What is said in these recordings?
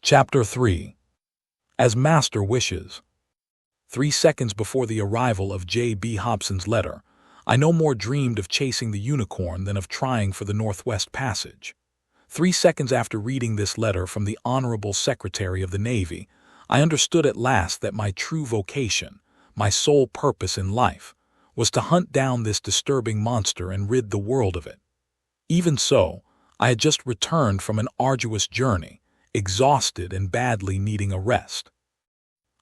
Chapter 3. As Master Wishes. 3 seconds before the arrival of J.B. Hobson's letter, I no more dreamed of chasing the unicorn than of trying for the Northwest Passage. 3 seconds after reading this letter from the Honorable Secretary of the Navy, I understood at last that my true vocation, my sole purpose in life, was to hunt down this disturbing monster and rid the world of it. Even so, I had just returned from an arduous journey, exhausted and badly needing a rest.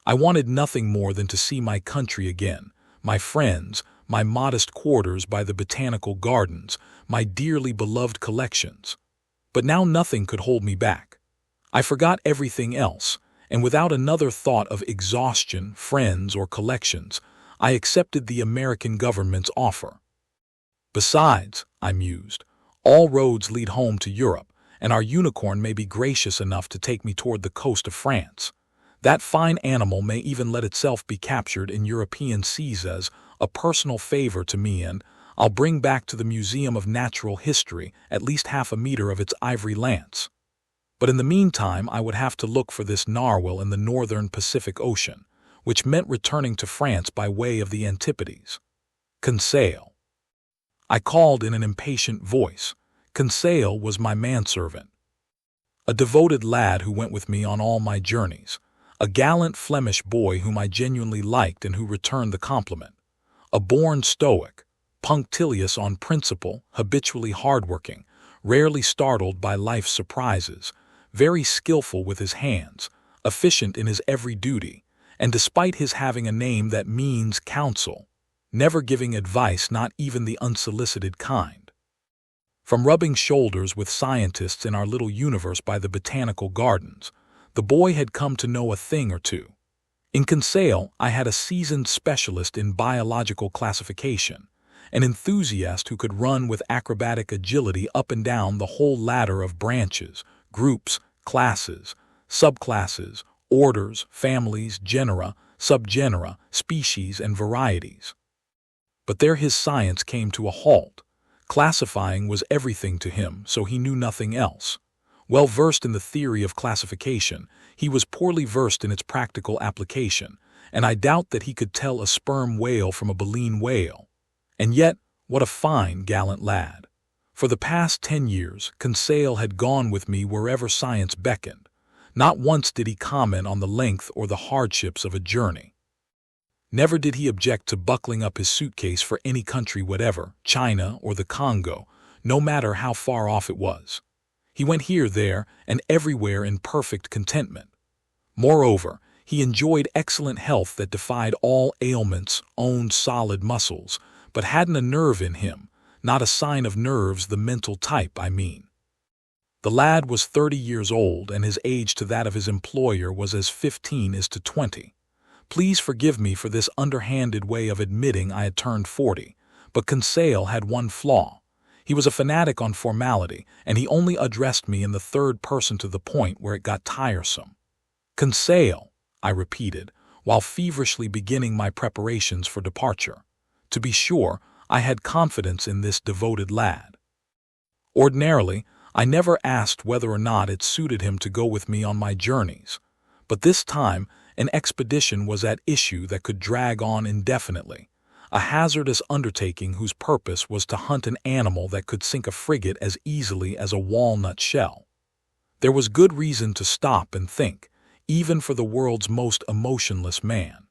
I wanted nothing more than to see my country again, my friends, my modest quarters by the botanical gardens, my dearly beloved collections. But now nothing could hold me back. I forgot everything else, and without another thought of exhaustion, friends, or collections, I accepted the American government's offer. Besides, I mused, all roads lead home to Europe, and our unicorn may be gracious enough to take me toward the coast of France. That fine animal may even let itself be captured in European seas as a personal favor to me, and I'll bring back to the Museum of Natural History at least half a meter of its ivory lance. But in the meantime, I would have to look for this narwhal in the northern Pacific Ocean, which meant returning to France by way of the Antipodes. Conseil. I called in an impatient voice. Conseil was my manservant, a devoted lad who went with me on all my journeys, a gallant Flemish boy whom I genuinely liked and who returned the compliment, a born stoic, punctilious on principle, habitually hardworking, rarely startled by life's surprises, very skillful with his hands, efficient in his every duty, and despite his having a name that means counsel, never giving advice, not even the unsolicited kind. From rubbing shoulders with scientists in our little universe by the botanical gardens, the boy had come to know a thing or two. In Conseil, I had a seasoned specialist in biological classification, an enthusiast who could run with acrobatic agility up and down the whole ladder of branches, groups, classes, subclasses, orders, families, genera, subgenera, species, and varieties. But there his science came to a halt. Classifying was everything to him, so he knew nothing else. Well versed in the theory of classification, he was poorly versed in its practical application, and I doubt that he could tell a sperm whale from a baleen whale. And yet, what a fine, gallant lad. For the past 10 years, Conseil had gone with me wherever science beckoned. Not once did he comment on the length or the hardships of a journey. Never did he object to buckling up his suitcase for any country whatever, China or the Congo, no matter how far off it was. He went here, there, and everywhere in perfect contentment. Moreover, he enjoyed excellent health that defied all ailments, owned solid muscles, but hadn't a nerve in him, not a sign of nerves, the mental type, I mean. The lad was 30 years old, and his age to that of his employer was as 15 is to 20. Please forgive me for this underhanded way of admitting I had turned 40, but Conseil had one flaw. He was a fanatic on formality, and he only addressed me in the third person to the point where it got tiresome. Conseil, I repeated, while feverishly beginning my preparations for departure. To be sure, I had confidence in this devoted lad. Ordinarily, I never asked whether or not it suited him to go with me on my journeys, but this time an expedition was at issue that could drag on indefinitely, a hazardous undertaking whose purpose was to hunt an animal that could sink a frigate as easily as a walnut shell. There was good reason to stop and think, even for the world's most emotionless man.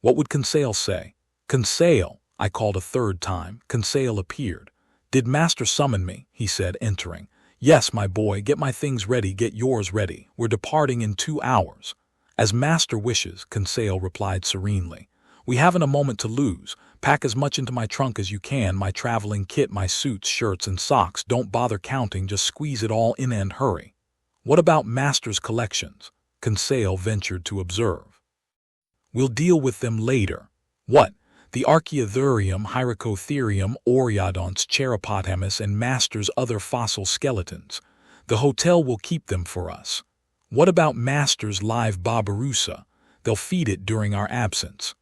What would Conseil say? Conseil, I called a third time. Conseil appeared. Did Master summon me? He said, entering. Yes, my boy, get my things ready, get yours ready. We're departing in 2 hours. As Master wishes, Conseil replied serenely. We haven't a moment to lose. Pack as much into my trunk as you can, my traveling kit, my suits, shirts, and socks. Don't bother counting, just squeeze it all in and hurry. What about Master's collections? Conseil ventured to observe. We'll deal with them later. What? The Archaeotherium, Hyracotherium, Oreodonts, Cheropotamus, and Master's other fossil skeletons. The hotel will keep them for us. What about Master's live Barbaroussa? They'll feed it during our absence.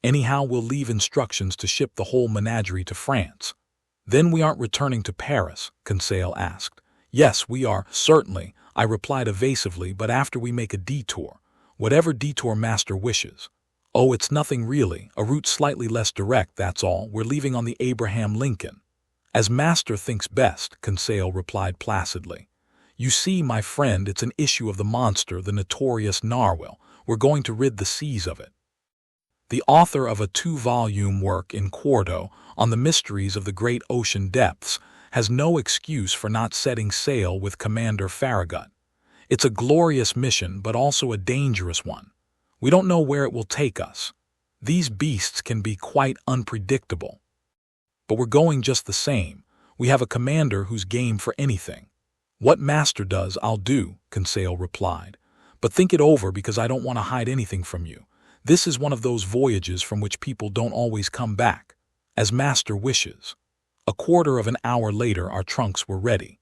Anyhow, we'll leave instructions to ship the whole menagerie to France. Then we aren't returning to Paris? Conseil asked. Yes, we are, certainly. I replied evasively, but after we make a detour. Whatever detour Master wishes. Oh, it's nothing really, a route slightly less direct, that's all. We're leaving on the Abraham Lincoln. As Master thinks best, Conseil replied placidly. You see, my friend, it's an issue of the monster, the notorious narwhal. We're going to rid the seas of it. The author of a 2-volume work in quarto on the mysteries of the great ocean depths has no excuse for not setting sail with Commander Farragut. It's a glorious mission, but also a dangerous one. We don't know where it will take us. These beasts can be quite unpredictable. But we're going just the same. We have a commander who's game for anything. What Master does, I'll do, Conseil replied. But think it over, because I don't want to hide anything from you. This is one of those voyages from which people don't always come back. As Master wishes. A quarter of an hour later, our trunks were ready.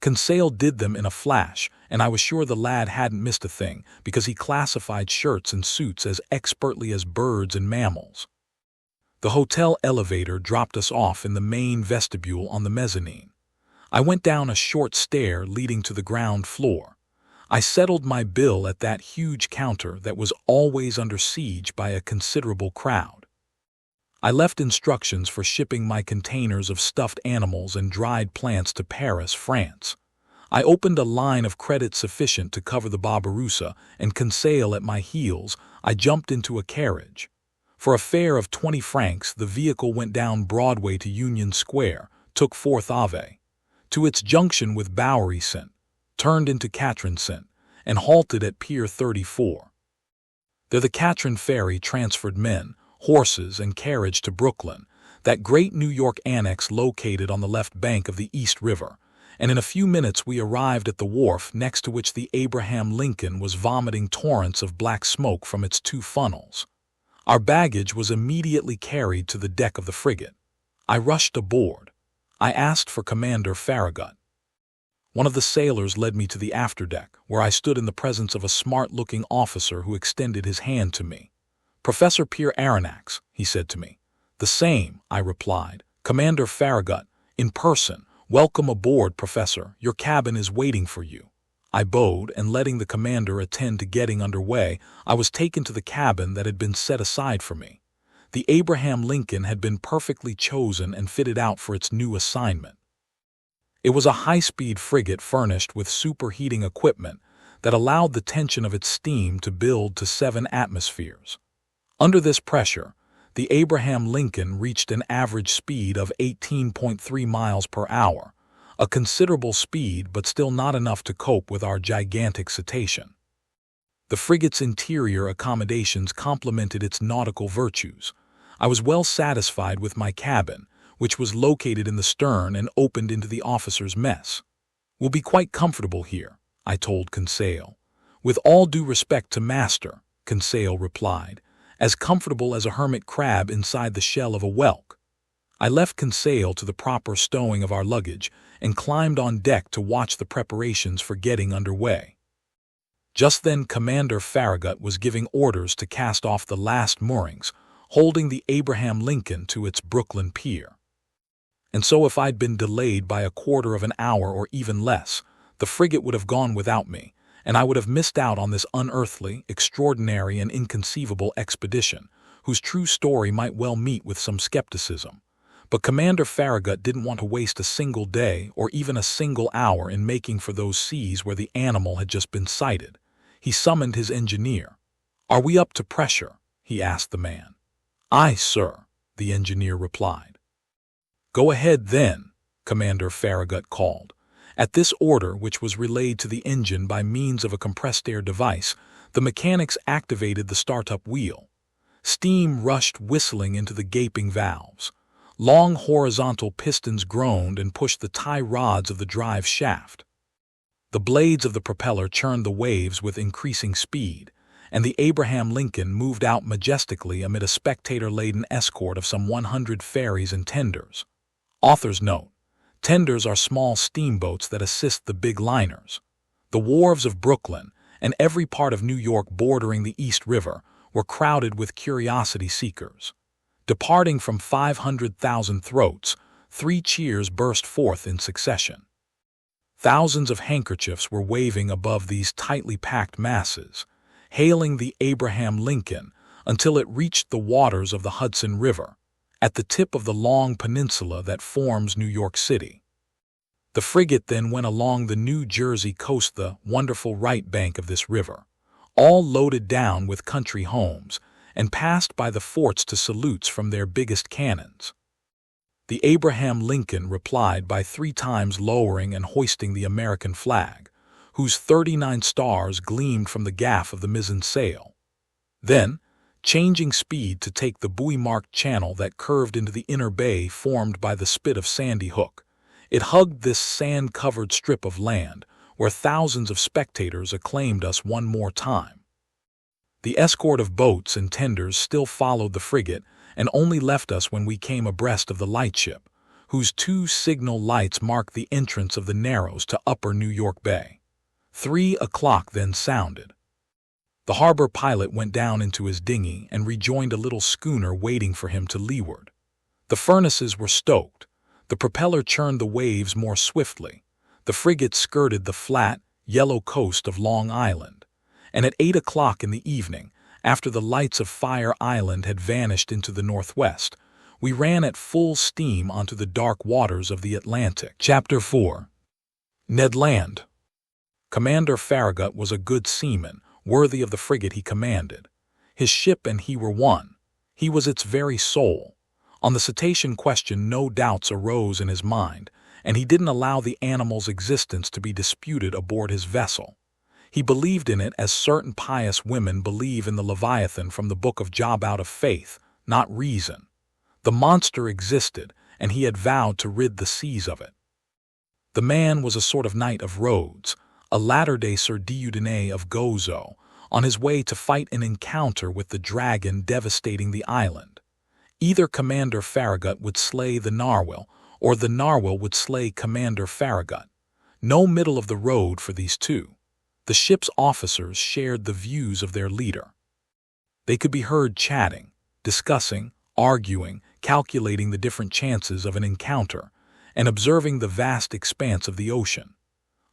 Conseil did them in a flash, and I was sure the lad hadn't missed a thing, because he classified shirts and suits as expertly as birds and mammals. The hotel elevator dropped us off in the main vestibule on the mezzanine. I went down a short stair leading to the ground floor. I settled my bill at that huge counter that was always under siege by a considerable crowd. I left instructions for shipping my containers of stuffed animals and dried plants to Paris, France. I opened a line of credit sufficient to cover the Barbarossa, and Conseil at my heels, I jumped into a carriage. For a fare of 20 francs, the vehicle went down Broadway to Union Square, took 4th Ave to its junction with Bowery St., turned into Katrin St., and halted at Pier 34. There the Katrin ferry transferred men, horses, and carriage to Brooklyn, that great New York annex located on the left bank of the East River, and in a few minutes we arrived at the wharf next to which the Abraham Lincoln was vomiting torrents of black smoke from its 2 funnels. Our baggage was immediately carried to the deck of the frigate. I rushed aboard. I asked for Commander Farragut. One of the sailors led me to the afterdeck, where I stood in the presence of a smart-looking officer who extended his hand to me. Professor Pierre Aronnax, he said to me. The same, I replied. Commander Farragut, in person. Welcome aboard, Professor. Your cabin is waiting for you. I bowed, and letting the commander attend to getting under way, I was taken to the cabin that had been set aside for me. The Abraham Lincoln had been perfectly chosen and fitted out for its new assignment. It was a high-speed frigate furnished with superheating equipment that allowed the tension of its steam to build to 7 atmospheres. Under this pressure, the Abraham Lincoln reached an average speed of 18.3 miles per hour, a considerable speed but still not enough to cope with our gigantic cetacean. The frigate's interior accommodations complemented its nautical virtues. I was well satisfied with my cabin, which was located in the stern and opened into the officers' mess. We'll be quite comfortable here, I told Conseil. With all due respect to Master, Conseil replied, as comfortable as a hermit crab inside the shell of a whelk. I left Conseil to the proper stowing of our luggage and climbed on deck to watch the preparations for getting under way. Just then Commander Farragut was giving orders to cast off the last moorings, holding the Abraham Lincoln to its Brooklyn pier. And so if I'd been delayed by a quarter of an hour or even less, the frigate would have gone without me, and I would have missed out on this unearthly, extraordinary, and inconceivable expedition, whose true story might well meet with some skepticism. But Commander Farragut didn't want to waste a single day or even a single hour in making for those seas where the animal had just been sighted. He summoned his engineer. "Are we up to pressure?" he asked the man. "Aye, sir," the engineer replied. "Go ahead then," Commander Farragut called. At this order, which was relayed to the engine by means of a compressed air device, the mechanics activated the startup wheel. Steam rushed whistling into the gaping valves. Long horizontal pistons groaned and pushed the tie rods of the drive shaft. The blades of the propeller churned the waves with increasing speed, and the Abraham Lincoln moved out majestically amid a spectator-laden escort of some 100 ferries and tenders. Author's note: tenders are small steamboats that assist the big liners. The wharves of Brooklyn and every part of New York bordering the East River were crowded with curiosity seekers. Departing from 500,000 throats, 3 cheers burst forth in succession. Thousands of handkerchiefs were waving above these tightly packed masses, hailing the Abraham Lincoln until it reached the waters of the Hudson River, at the tip of the long peninsula that forms New York City. The frigate then went along the New Jersey coast, the wonderful right bank of this river, all loaded down with country homes, and passed by the forts to salutes from their biggest cannons. The Abraham Lincoln replied by 3 times lowering and hoisting the American flag, whose 39 stars gleamed from the gaff of the mizzen sail. Then, changing speed to take the buoy-marked channel that curved into the inner bay formed by the spit of Sandy Hook, it hugged this sand-covered strip of land where thousands of spectators acclaimed us one more time. The escort of boats and tenders still followed the frigate and only left us when we came abreast of the lightship, whose 2 signal lights marked the entrance of the Narrows to upper New York Bay. 3 o'clock then sounded. The harbor pilot went down into his dinghy and rejoined a little schooner waiting for him to leeward. The furnaces were stoked, the propeller churned the waves more swiftly, the frigate skirted the flat, yellow coast of Long Island, and at 8 o'clock in the evening, after the lights of Fire Island had vanished into the northwest, we ran at full steam onto the dark waters of the Atlantic. Chapter 4. Ned Land. Commander Farragut was a good seaman, worthy of the frigate he commanded. His ship and he were one. He was its very soul. On the cetacean question no doubts arose in his mind, and he didn't allow the animal's existence to be disputed aboard his vessel. He believed in it as certain pious women believe in the Leviathan from the book of Job out of faith, not reason. The monster existed, and he had vowed to rid the seas of it. The man was a sort of Knight of Rhodes, a latter-day Sir Dieudonné of Gozo, on his way to fight an encounter with the dragon devastating the island. Either Commander Farragut would slay the narwhal, or the narwhal would slay Commander Farragut. No middle of the road for these two. The ship's officers shared the views of their leader. They could be heard chatting, discussing, arguing, calculating the different chances of an encounter, and observing the vast expanse of the ocean.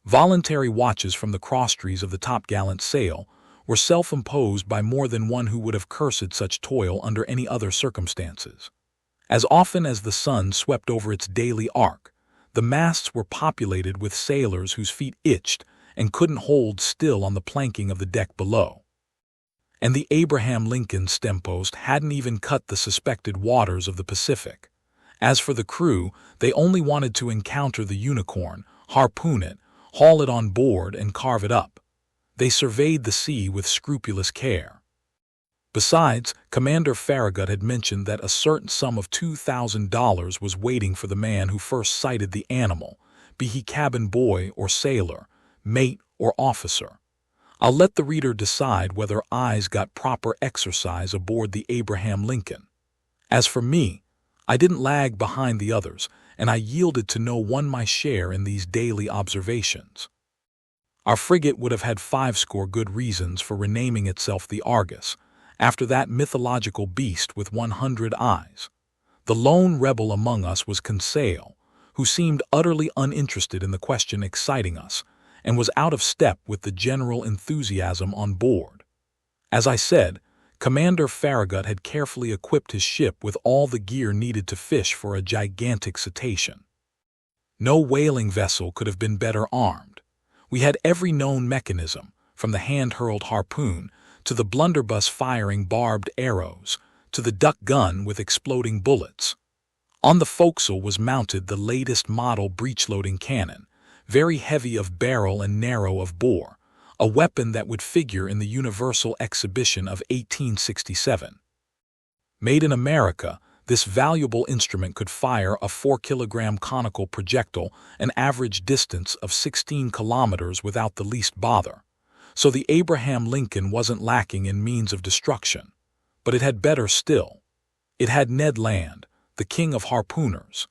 Voluntary watches from the crosstrees of the topgallant sail were self-imposed by more than one who would have cursed such toil under any other circumstances. As often as the sun swept over its daily arc, the masts were populated with sailors whose feet itched and couldn't hold still on the planking of the deck below. And the Abraham Lincoln stempost hadn't even cut the suspected waters of the Pacific. As for the crew, they only wanted to encounter the unicorn, harpoon it, haul it on board, and carve it up. They surveyed the sea with scrupulous care. Besides, Commander Farragut had mentioned that a certain sum of $2,000 was waiting for the man who first sighted the animal, be he cabin boy or sailor, mate or officer. I'll let the reader decide whether eyes got proper exercise aboard the Abraham Lincoln. As for me, I didn't lag behind the others, and I yielded to no one my share in these daily observations. Our frigate would have had 50 good reasons for renaming itself the Argus, after that mythological beast with 100 eyes. The lone rebel among us was Conseil, who seemed utterly uninterested in the question exciting us, and was out of step with the general enthusiasm on board. As I said, Commander Farragut had carefully equipped his ship with all the gear needed to fish for a gigantic cetacean. No whaling vessel could have been better armed. We had every known mechanism, from the hand-hurled harpoon to the blunderbuss firing barbed arrows to the duck gun with exploding bullets. On the forecastle was mounted the latest model breech-loading cannon, very heavy of barrel and narrow of bore, a weapon that would figure in the Universal Exhibition of 1867. Made in America, this valuable instrument could fire a 4-kilogram conical projectile an average distance of 16 kilometers without the least bother. So the Abraham Lincoln wasn't lacking in means of destruction. But it had better still. It had Ned Land, the king of harpooners.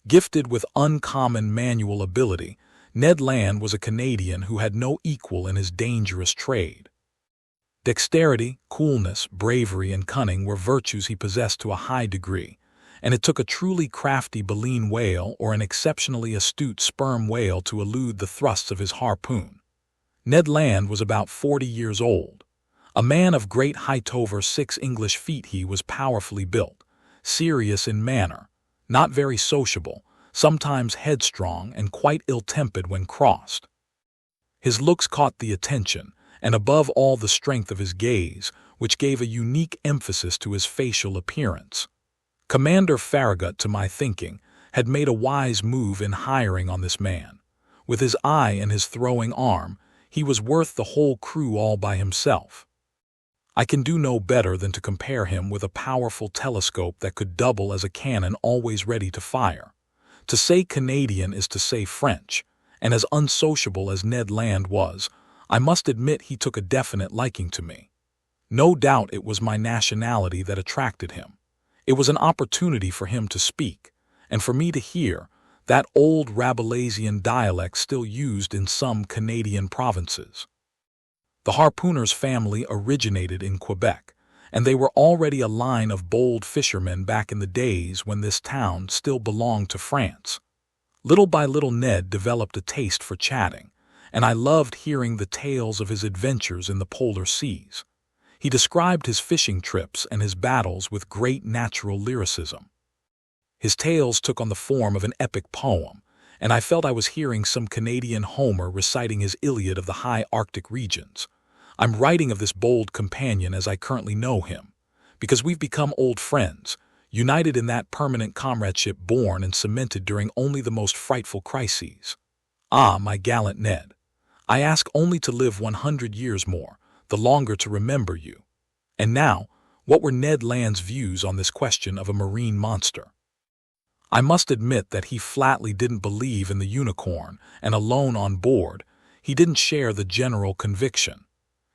Gifted with uncommon manual ability, Ned Land was a Canadian who had no equal in his dangerous trade. Dexterity, coolness, bravery, and cunning were virtues he possessed to a high degree, and it took a truly crafty baleen whale or an exceptionally astute sperm whale to elude the thrusts of his harpoon. Ned Land was about 40 years old. A man of great height, over 6 English feet. He was powerfully built, serious in manner, not very sociable, sometimes headstrong and quite ill-tempered when crossed. His looks caught the attention, and above all the strength of his gaze, which gave a unique emphasis to his facial appearance. Commander Farragut, to my thinking, had made a wise move in hiring on this man. With his eye and his throwing arm, he was worth the whole crew all by himself. I can do no better than to compare him with a powerful telescope that could double as a cannon always ready to fire. To say Canadian is to say French, and as unsociable as Ned Land was, I must admit he took a definite liking to me. No doubt it was my nationality that attracted him. It was an opportunity for him to speak, and for me to hear, that old Rabelaisian dialect still used in some Canadian provinces. The harpooner's family originated in Quebec, and they were already a line of bold fishermen back in the days when this town still belonged to France. Little by little Ned developed a taste for chatting, and I loved hearing the tales of his adventures in the polar seas. He described his fishing trips and his battles with great natural lyricism. His tales took on the form of an epic poem, and I felt I was hearing some Canadian Homer reciting his Iliad of the high Arctic regions. I'm writing of this bold companion as I currently know him, because we've become old friends, united in that permanent comradeship born and cemented during only the most frightful crises. Ah, my gallant Ned, I ask only to live 100 years more, the longer to remember you. And now, what were Ned Land's views on this question of a marine monster? I must admit that he flatly didn't believe in the unicorn, and alone on board, he didn't share the general conviction.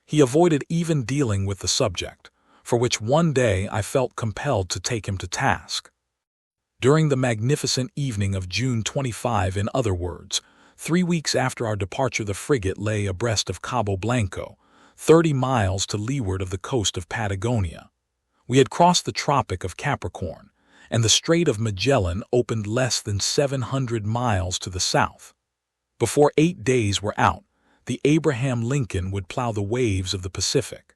He avoided even dealing with the subject, for which one day I felt compelled to take him to task. During the magnificent evening of June 25, in other words, 3 weeks after our departure, the frigate lay abreast of Cabo Blanco, 30 miles to leeward of the coast of Patagonia. We had crossed the Tropic of Capricorn, and the Strait of Magellan opened less than 700 miles to the south. Before 8 days were out, the Abraham Lincoln would plow the waves of the Pacific.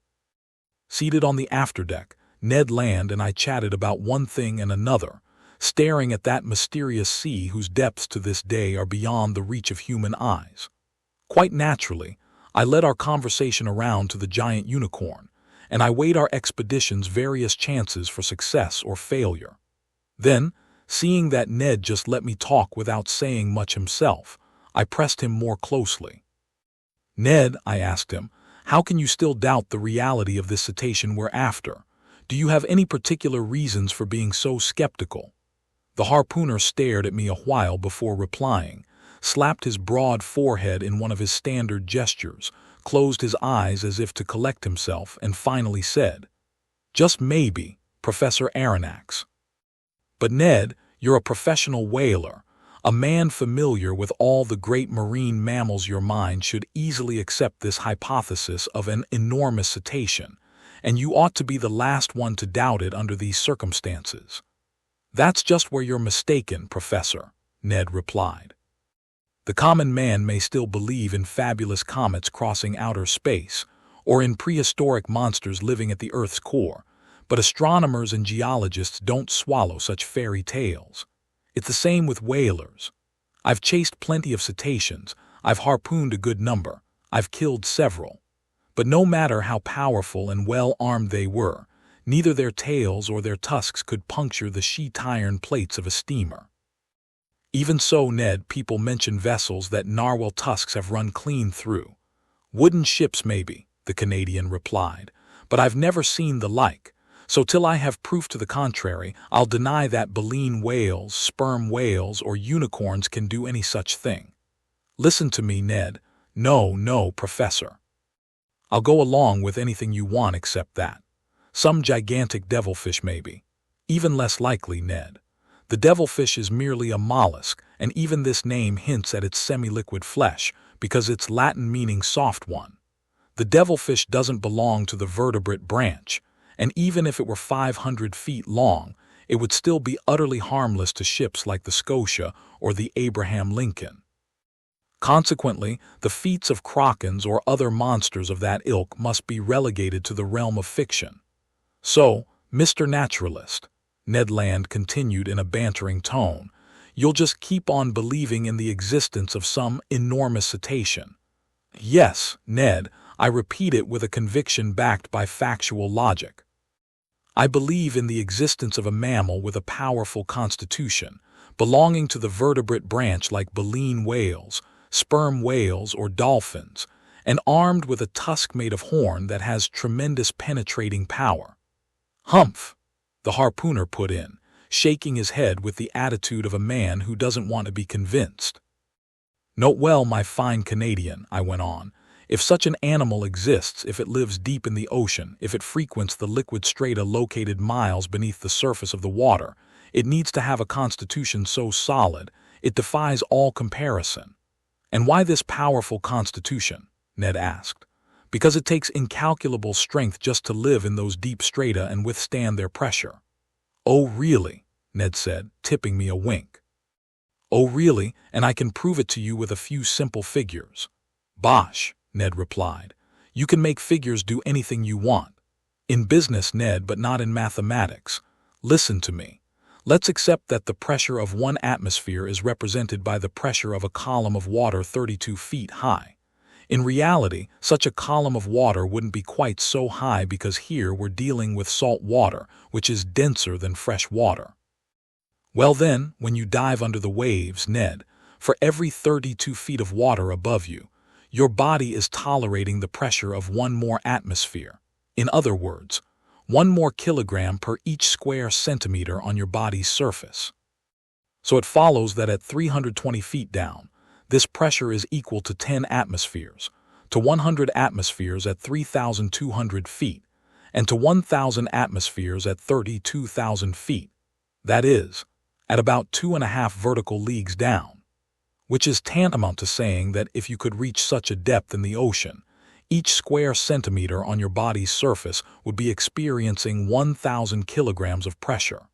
Seated on the afterdeck, Ned Land and I chatted about one thing and another, staring at that mysterious sea whose depths to this day are beyond the reach of human eyes. Quite naturally, I led our conversation around to the giant unicorn, and I weighed our expedition's various chances for success or failure. Then, seeing that Ned just let me talk without saying much himself, I pressed him more closely. "Ned," I asked him, "how can you still doubt the reality of this cetacean we're after? Do you have any particular reasons for being so skeptical?" The harpooner stared at me a while before replying, slapped his broad forehead in one of his standard gestures, closed his eyes as if to collect himself, and finally said, "Just maybe, Professor Aronnax." "But Ned, you're a professional whaler, a man familiar with all the great marine mammals. Your mind should easily accept this hypothesis of an enormous cetacean, and you ought to be the last one to doubt it under these circumstances." "That's just where you're mistaken, Professor," Ned replied. "The common man may still believe in fabulous comets crossing outer space, or in prehistoric monsters living at the Earth's core, but astronomers and geologists don't swallow such fairy tales. It's the same with whalers. I've chased plenty of cetaceans, I've harpooned a good number, I've killed several. But no matter how powerful and well-armed they were, neither their tails or their tusks could puncture the sheet-iron plates of a steamer. Even so, Ned, people mention vessels that narwhal tusks have run clean through. Wooden ships maybe," the Canadian replied, "but I've never seen the like. So till I have proof to the contrary, I'll deny that baleen whales, sperm whales, or unicorns can do any such thing. Listen to me, Ned. No, Professor. I'll go along with anything you want except that. Some gigantic devilfish maybe. Even less likely, Ned. The devilfish is merely a mollusk, and even this name hints at its semi-liquid flesh, because its Latin meaning soft one. The devilfish doesn't belong to the vertebrate branch, and even if it were 500 feet long, it would still be utterly harmless to ships like the Scotia or the Abraham Lincoln. Consequently, the feats of krakens or other monsters of that ilk must be relegated to the realm of fiction. So, Mr. Naturalist, Ned Land continued in a bantering tone, you'll just keep on believing in the existence of some enormous cetacean. Yes, Ned, I repeat it with a conviction backed by factual logic. I believe in the existence of a mammal with a powerful constitution, belonging to the vertebrate branch like baleen whales, sperm whales, or dolphins, and armed with a tusk made of horn that has tremendous penetrating power. Humph, the harpooner put in, shaking his head with the attitude of a man who doesn't want to be convinced. Note well, my fine Canadian, I went on, if such an animal exists, if it lives deep in the ocean, if it frequents the liquid strata located miles beneath the surface of the water, it needs to have a constitution so solid, it defies all comparison. And why this powerful constitution? Ned asked. Because it takes incalculable strength just to live in those deep strata and withstand their pressure. Oh, really? Ned said, tipping me a wink. Oh, really? And I can prove it to you with a few simple figures. Bosh, Ned replied. You can make figures do anything you want. In business, Ned, but not in mathematics. Listen to me. Let's accept that the pressure of one atmosphere is represented by the pressure of a column of water 32 feet high. In reality, such a column of water wouldn't be quite so high because here we're dealing with salt water, which is denser than fresh water. Well then, when you dive under the waves, Ned, for every 32 feet of water above you, your body is tolerating the pressure of one more atmosphere. In other words, 1 more kilogram per each square centimeter on your body's surface. So it follows that at 320 feet down, this pressure is equal to 10 atmospheres, to 100 atmospheres at 3,200 feet, and to 1,000 atmospheres at 32,000 feet. That is, at about 2.5 vertical leagues down, which is tantamount to saying that if you could reach such a depth in the ocean, each square centimeter on your body's surface would be experiencing 1,000 kilograms of pressure.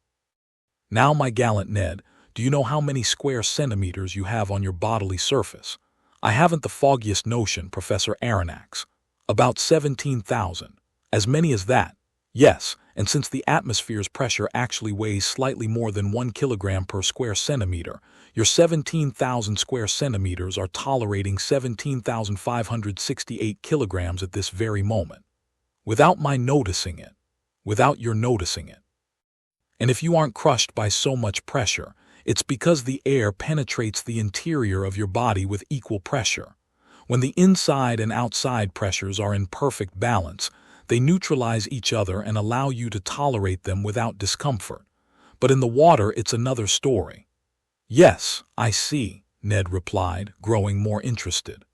Now, my gallant Ned, do you know how many square centimeters you have on your bodily surface? I haven't the foggiest notion, Professor Aronnax. About 17,000. As many as that. Yes, and since the atmosphere's pressure actually weighs slightly more than 1 kilogram per square centimeter, your 17,000 square centimeters are tolerating 17,568 kilograms at this very moment. Without my noticing it. Without your noticing it. And if you aren't crushed by so much pressure, it's because the air penetrates the interior of your body with equal pressure. When the inside and outside pressures are in perfect balance, they neutralize each other and allow you to tolerate them without discomfort. But in the water, it's another story. Yes, I see, Ned replied, growing more interested.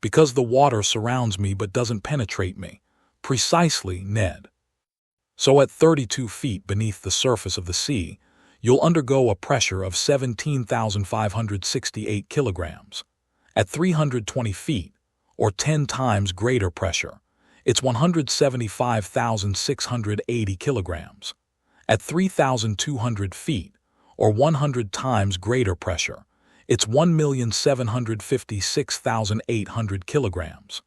Because the water surrounds me but doesn't penetrate me. Precisely, Ned. So at 32 feet beneath the surface of the sea, you'll undergo a pressure of 17,568 kilograms. At 320 feet, or 10 times greater pressure, it's 175,680 kilograms. At 3,200 feet, or 100 times greater pressure, it's 1,756,800 kilograms.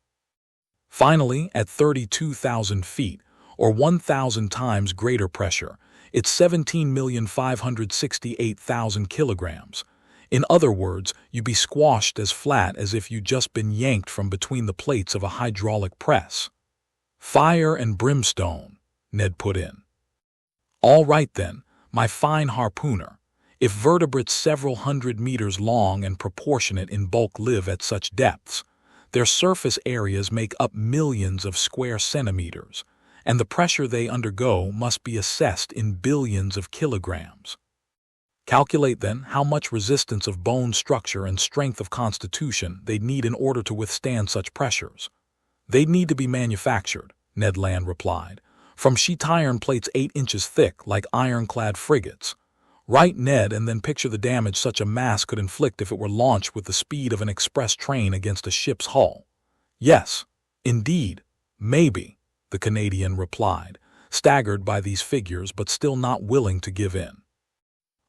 Finally, at 32,000 feet, or 1,000 times greater pressure, it's 17,568,000 kilograms. In other words, you'd be squashed as flat as if you'd just been yanked from between the plates of a hydraulic press. Fire and brimstone, Ned put in. All right then, my fine harpooner. If vertebrates several hundred meters long and proportionate in bulk live at such depths, their surface areas make up millions of square centimeters, and the pressure they undergo must be assessed in billions of kilograms. Calculate then how much resistance of bone structure and strength of constitution they'd need in order to withstand such pressures. They'd need to be manufactured, Ned Land replied, from sheet iron plates 8 inches thick like ironclad frigates. Right, Ned, and then picture the damage such a mass could inflict if it were launched with the speed of an express train against a ship's hull. Yes, indeed, maybe, the Canadian replied, staggered by these figures but still not willing to give in.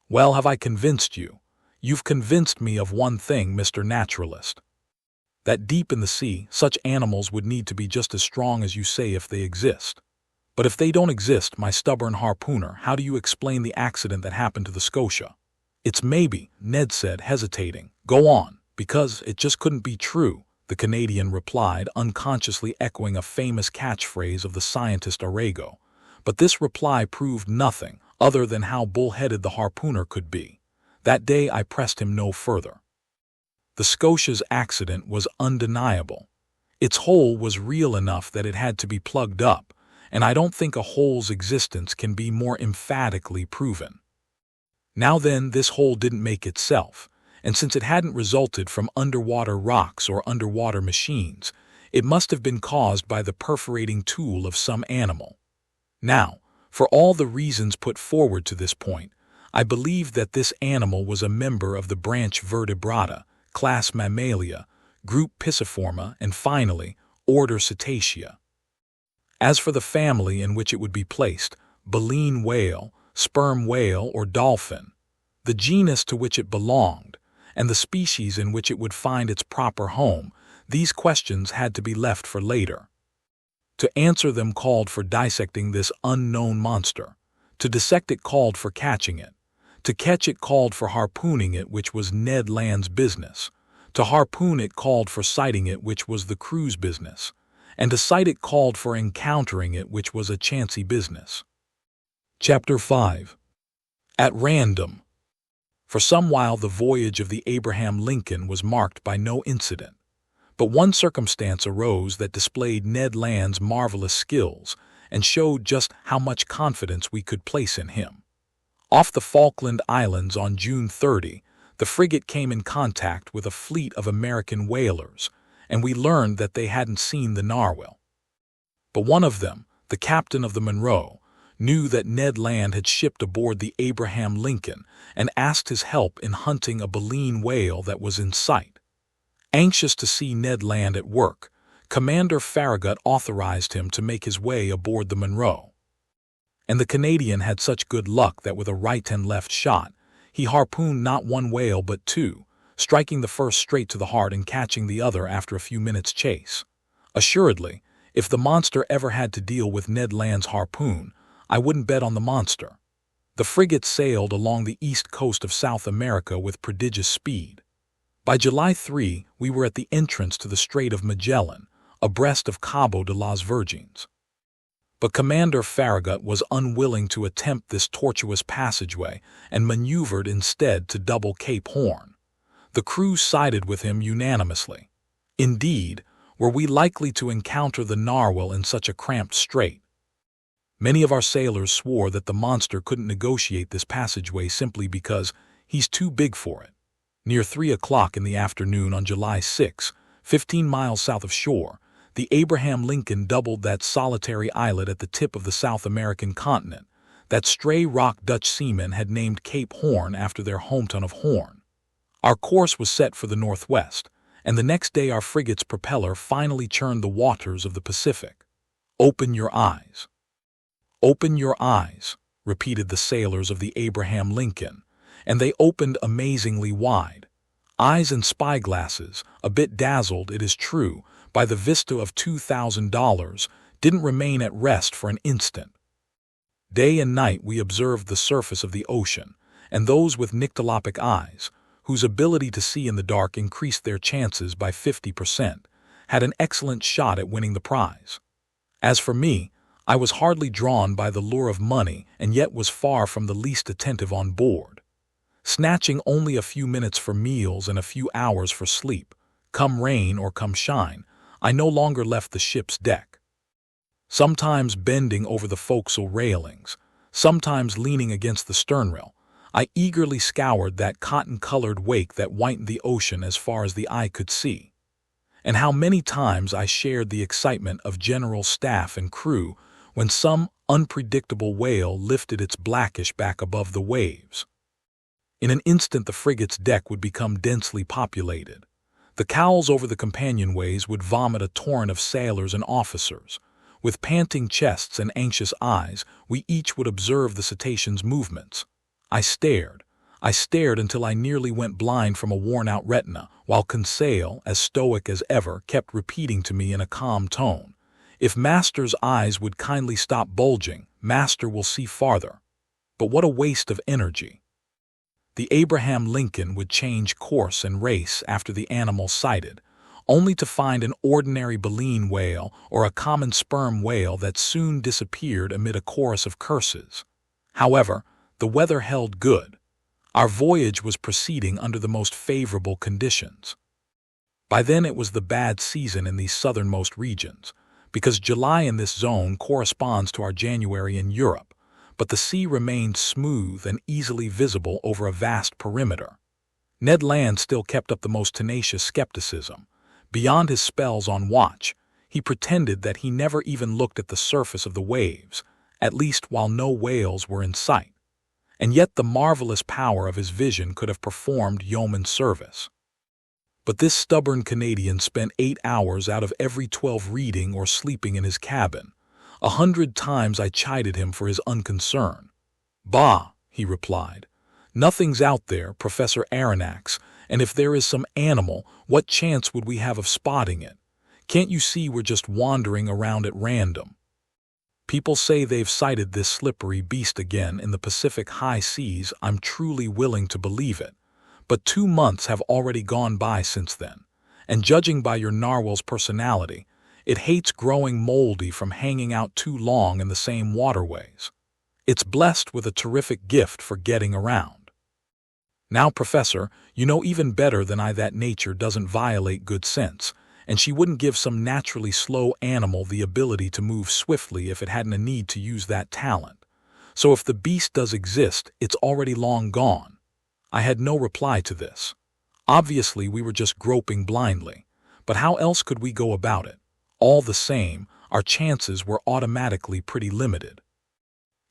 "Well, have I convinced you? You've convinced me of one thing, Mr. Naturalist. That deep in the sea, such animals would need to be just as strong as you say if they exist. But if they don't exist, my stubborn harpooner, how do you explain the accident that happened to the Scotia?" "It's maybe," Ned said, hesitating. "Go on." "Because it just couldn't be true," the Canadian replied, unconsciously echoing a famous catchphrase of the scientist Arago. But this reply proved nothing other than how bull-headed the harpooner could be. That day I pressed him no further. The Scotia's accident was undeniable. Its hole was real enough that it had to be plugged up, and I don't think a hole's existence can be more emphatically proven. Now then, this hole didn't make itself, and since it hadn't resulted from underwater rocks or underwater machines, it must have been caused by the perforating tool of some animal. Now, for all the reasons put forward to this point, I believe that this animal was a member of the branch Vertebrata, class Mammalia, group Pisciforma, and finally, order Cetacea. As for the family in which it would be placed, baleen whale, sperm whale, or dolphin, the genus to which it belonged, and the species in which it would find its proper home, these questions had to be left for later. To answer them called for dissecting this unknown monster. To dissect it called for catching it. To catch it called for harpooning it, which was Ned Land's business. To harpoon it called for sighting it, which was the crew's business. And to sight it called for encountering it, which was a chancy business. Chapter 5. At Random. For some while the voyage of the Abraham Lincoln was marked by no incident. But one circumstance arose that displayed Ned Land's marvelous skills and showed just how much confidence we could place in him. Off the Falkland Islands on June 30, the frigate came in contact with a fleet of American whalers, and we learned that they hadn't seen the narwhal. But one of them, the captain of the Monroe, knew that Ned Land had shipped aboard the Abraham Lincoln and asked his help in hunting a baleen whale that was in sight. Anxious to see Ned Land at work, Commander Farragut authorized him to make his way aboard the Monroe. And the Canadian had such good luck that with a right and left shot, he harpooned not one whale but two, striking the first straight to the heart and catching the other after a few minutes' chase. Assuredly, if the monster ever had to deal with Ned Land's harpoon, I wouldn't bet on the monster. The frigate sailed along the east coast of South America with prodigious speed. By July 3, we were at the entrance to the Strait of Magellan, abreast of Cabo de las Virgenes. But Commander Farragut was unwilling to attempt this tortuous passageway and maneuvered instead to double Cape Horn. The crew sided with him unanimously. Indeed, were we likely to encounter the narwhal in such a cramped strait? Many of our sailors swore that the monster couldn't negotiate this passageway simply because he's too big for it. Near 3 o'clock in the afternoon on July 6, 15 miles south of shore, the Abraham Lincoln doubled that solitary islet at the tip of the South American continent that stray rock Dutch seamen had named Cape Horn after their hometown of Horn. Our course was set for the northwest, and the next day our frigate's propeller finally churned the waters of the Pacific. "Open your eyes. Open your eyes," repeated the sailors of the Abraham Lincoln, and they opened amazingly wide. Eyes and spyglasses, a bit dazzled, it is true, by the vista of $2,000, didn't remain at rest for an instant. Day and night we observed the surface of the ocean, and those with nyctalopic eyes, whose ability to see in the dark increased their chances by 50%, had an excellent shot at winning the prize. As for me, I was hardly drawn by the lure of money and yet was far from the least attentive on board. Snatching only a few minutes for meals and a few hours for sleep, come rain or come shine, I no longer left the ship's deck. Sometimes bending over the forecastle railings, sometimes leaning against the sternrail, I eagerly scoured that cotton-colored wake that whitened the ocean as far as the eye could see. And how many times I shared the excitement of general staff and crew when some unpredictable whale lifted its blackish back above the waves. In an instant the frigate's deck would become densely populated. The cowls over the companionways would vomit a torrent of sailors and officers. With panting chests and anxious eyes, we each would observe the cetacean's movements. I stared until I nearly went blind from a worn-out retina, while Conseil, as stoic as ever, kept repeating to me in a calm tone, "If Master's eyes would kindly stop bulging, Master will see farther." But what a waste of energy! The Abraham Lincoln would change course and race after the animal sighted, only to find an ordinary baleen whale or a common sperm whale that soon disappeared amid a chorus of curses. However, the weather held good. Our voyage was proceeding under the most favorable conditions. By then it was the bad season in these southernmost regions, because July in this zone corresponds to our January in Europe, but the sea remained smooth and easily visible over a vast perimeter. Ned Land still kept up the most tenacious skepticism. Beyond his spells on watch, he pretended that he never even looked at the surface of the waves, at least while no whales were in sight. And yet the marvelous power of his vision could have performed yeoman service. But this stubborn Canadian spent 8 hours out of every 12 reading or sleeping in his cabin. 100 times I chided him for his unconcern. "Bah," he replied. "Nothing's out there, Professor Aronnax, and if there is some animal, what chance would we have of spotting it? Can't you see we're just wandering around at random? People say they've sighted this slippery beast again in the Pacific high seas. I'm truly willing to believe it. But 2 months have already gone by since then, and judging by your narwhal's personality, it hates growing moldy from hanging out too long in the same waterways. It's blessed with a terrific gift for getting around. Now, Professor, you know even better than I that nature doesn't violate good sense, and she wouldn't give some naturally slow animal the ability to move swiftly if it hadn't a need to use that talent. So if the beast does exist, it's already long gone." I had no reply to this. Obviously, we were just groping blindly, but how else could we go about it? All the same, our chances were automatically pretty limited.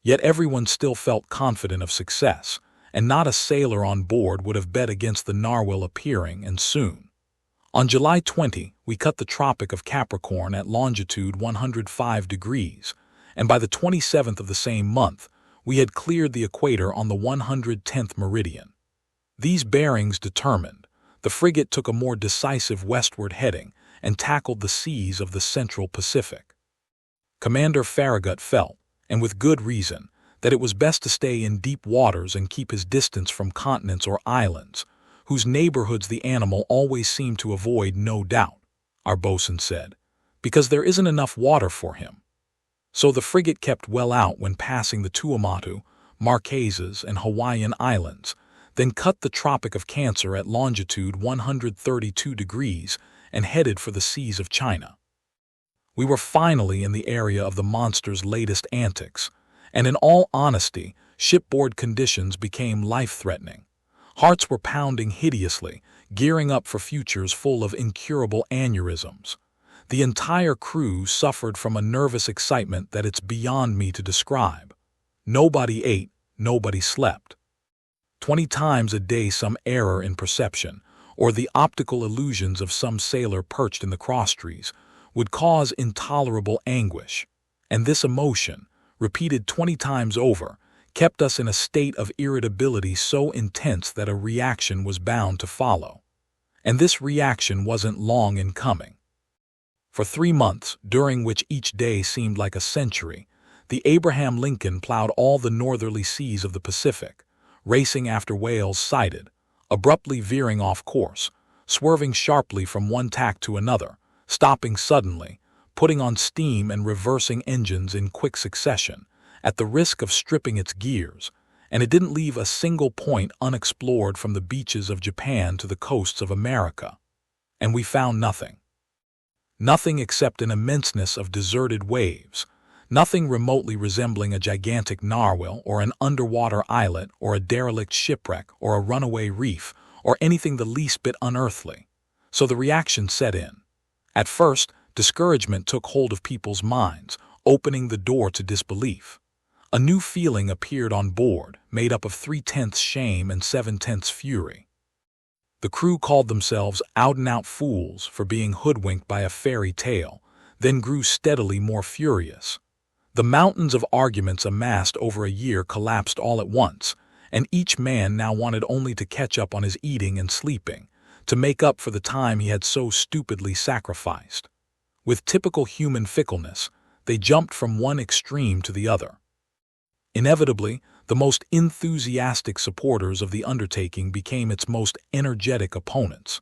Yet everyone still felt confident of success, and not a sailor on board would have bet against the narwhal appearing, and soon. On July 20, we cut the Tropic of Capricorn at longitude 105 degrees, and by the 27th of the same month, we had cleared the equator on the 110th meridian. These bearings determined, the frigate took a more decisive westward heading and tackled the seas of the Central Pacific. Commander Farragut felt, and with good reason, that it was best to stay in deep waters and keep his distance from continents or islands, whose neighborhoods the animal always seemed to avoid, no doubt, our bosun said, because there isn't enough water for him. So the frigate kept well out when passing the Tuamotu, Marquesas, and Hawaiian Islands, then cut the Tropic of Cancer at longitude 132 degrees and headed for the seas of China. We were finally in the area of the monster's latest antics, and in all honesty, shipboard conditions became life-threatening. Hearts were pounding hideously, gearing up for futures full of incurable aneurysms. The entire crew suffered from a nervous excitement that it's beyond me to describe. Nobody ate, nobody slept. 20 times a day some error in perception, or the optical illusions of some sailor perched in the crosstrees, would cause intolerable anguish, and this emotion, repeated 20 times over, kept us in a state of irritability so intense that a reaction was bound to follow. And this reaction wasn't long in coming. For 3 months, during which each day seemed like a century, the Abraham Lincoln plowed all the northerly seas of the Pacific, racing after whales sighted, abruptly veering off course, swerving sharply from one tack to another, stopping suddenly, putting on steam and reversing engines in quick succession, at the risk of stripping its gears, and it didn't leave a single point unexplored from the beaches of Japan to the coasts of America. And we found nothing. Nothing except an immenseness of deserted waves, nothing remotely resembling a gigantic narwhal or an underwater islet or a derelict shipwreck or a runaway reef or anything the least bit unearthly. So the reaction set in. At first, discouragement took hold of people's minds, opening the door to disbelief. A new feeling appeared on board, made up of 3/10 shame and 7/10 fury. The crew called themselves out-and-out fools for being hoodwinked by a fairy tale, then grew steadily more furious. The mountains of arguments amassed over a year collapsed all at once, and each man now wanted only to catch up on his eating and sleeping, to make up for the time he had so stupidly sacrificed. With typical human fickleness, they jumped from one extreme to the other. Inevitably, the most enthusiastic supporters of the undertaking became its most energetic opponents.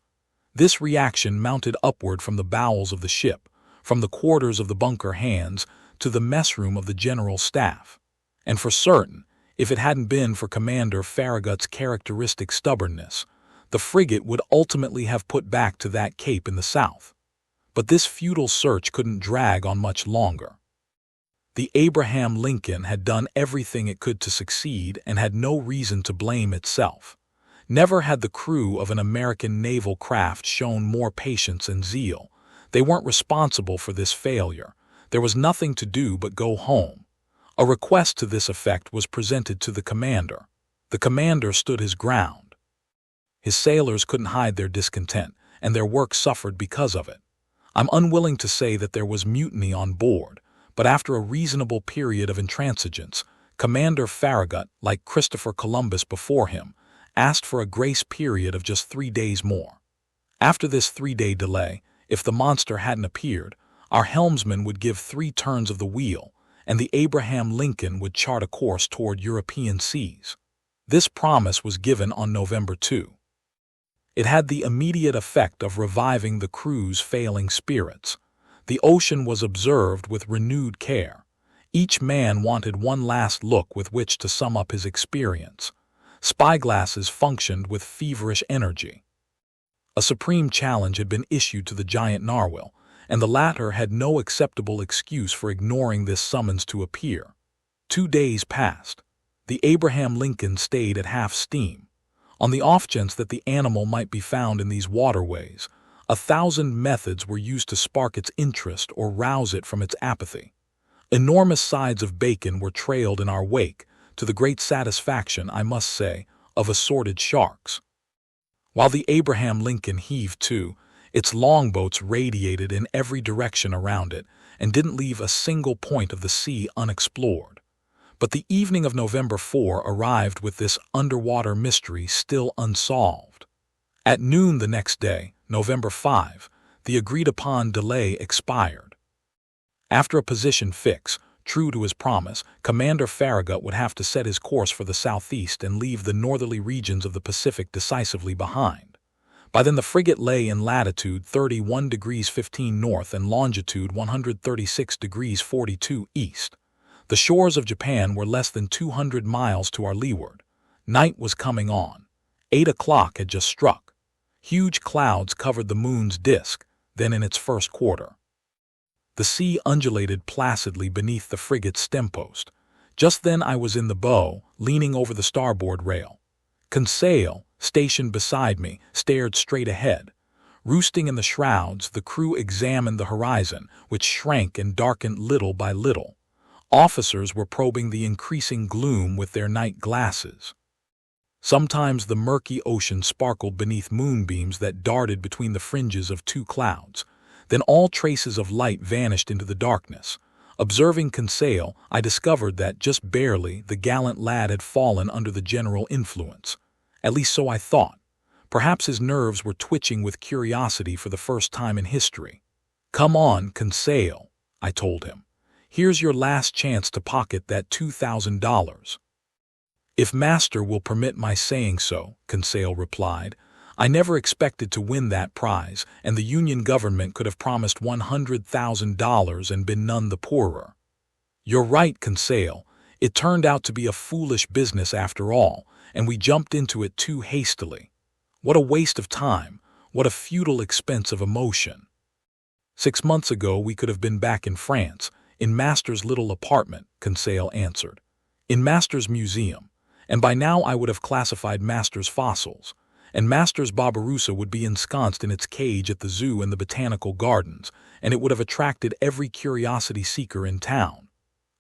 This reaction mounted upward from the bowels of the ship, from the quarters of the bunker hands, to the messroom of the general staff. And for certain, if it hadn't been for Commander Farragut's characteristic stubbornness, the frigate would ultimately have put back to that cape in the south. But this futile search couldn't drag on much longer. The Abraham Lincoln had done everything it could to succeed and had no reason to blame itself. Never had the crew of an American naval craft shown more patience and zeal. They weren't responsible for this failure. There was nothing to do but go home. A request to this effect was presented to the commander. The commander stood his ground. His sailors couldn't hide their discontent, and their work suffered because of it. I'm unwilling to say that there was mutiny on board, but after a reasonable period of intransigence, Commander Farragut, like Christopher Columbus before him, asked for a grace period of just 3 days more. After this 3-day delay, if the monster hadn't appeared, our helmsman would give 3 turns of the wheel, and the Abraham Lincoln would chart a course toward European seas. This promise was given on November 2. It had the immediate effect of reviving the crew's failing spirits. The ocean was observed with renewed care. Each man wanted one last look with which to sum up his experience. Spyglasses functioned with feverish energy. A supreme challenge had been issued to the giant narwhal, and the latter had no acceptable excuse for ignoring this summons to appear. 2 days passed. The Abraham Lincoln stayed at half steam. On the off chance that the animal might be found in these waterways, 1,000 methods were used to spark its interest or rouse it from its apathy. Enormous sides of bacon were trailed in our wake, to the great satisfaction, I must say, of assorted sharks. While the Abraham Lincoln heaved to, its longboats radiated in every direction around it and didn't leave a single point of the sea unexplored. But the evening of November 4 arrived with this underwater mystery still unsolved. At noon the next day, November 5, the agreed-upon delay expired. After a position fix, true to his promise, Commander Farragut would have to set his course for the southeast and leave the northerly regions of the Pacific decisively behind. By then the frigate lay in latitude 31 degrees 15 north and longitude 136 degrees 42 east. The shores of Japan were less than 200 miles to our leeward. Night was coming on. 8 o'clock had just struck. Huge clouds covered the moon's disk, then in its first quarter. The sea undulated placidly beneath the frigate's stempost. Just then I was in the bow, leaning over the starboard rail. Conseil, stationed beside me, stared straight ahead. Roosting in the shrouds, the crew examined the horizon, which shrank and darkened little by little. Officers were probing the increasing gloom with their night glasses. Sometimes the murky ocean sparkled beneath moonbeams that darted between the fringes of 2 clouds. Then all traces of light vanished into the darkness. Observing Conseil, I discovered that, just barely, the gallant lad had fallen under the general influence. At least so I thought. Perhaps his nerves were twitching with curiosity for the first time in history. "Come on, Conseil," I told him. "Here's your last chance to pocket that $2,000. "If Master will permit my saying so," Conseil replied. "I never expected to win that prize, and the Union government could have promised $100,000 and been none the poorer." "You're right, Conseil. It turned out to be a foolish business after all, and we jumped into it too hastily. What a waste of time, what a futile expense of emotion. 6 months ago we could have been back in France, in Master's little apartment," Conseil answered. "In Master's museum, and by now I would have classified Master's fossils. And Master's Barbarossa would be ensconced in its cage at the zoo and the botanical gardens, and it would have attracted every curiosity seeker in town."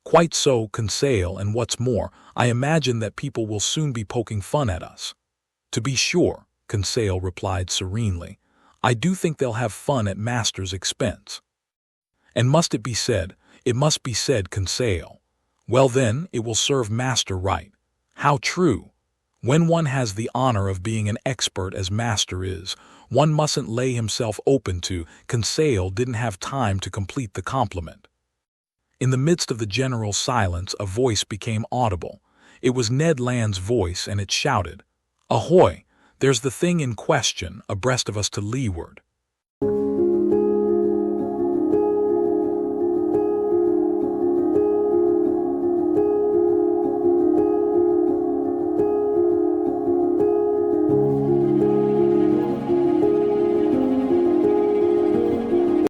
"Quite so, Conseil, and what's more, I imagine that people will soon be poking fun at us." "To be sure," Conseil replied serenely. "I do think they'll have fun at Master's expense." And must it be said? It must be said, Conseil. Well then, it will serve master right. How true! When one has the honor of being an expert as master is, one mustn't lay himself open to. Conseil didn't have time to complete the compliment. In the midst of the general silence, a voice became audible. It was Ned Land's voice, and it shouted, "Ahoy! There's the thing in question, abreast of us to leeward."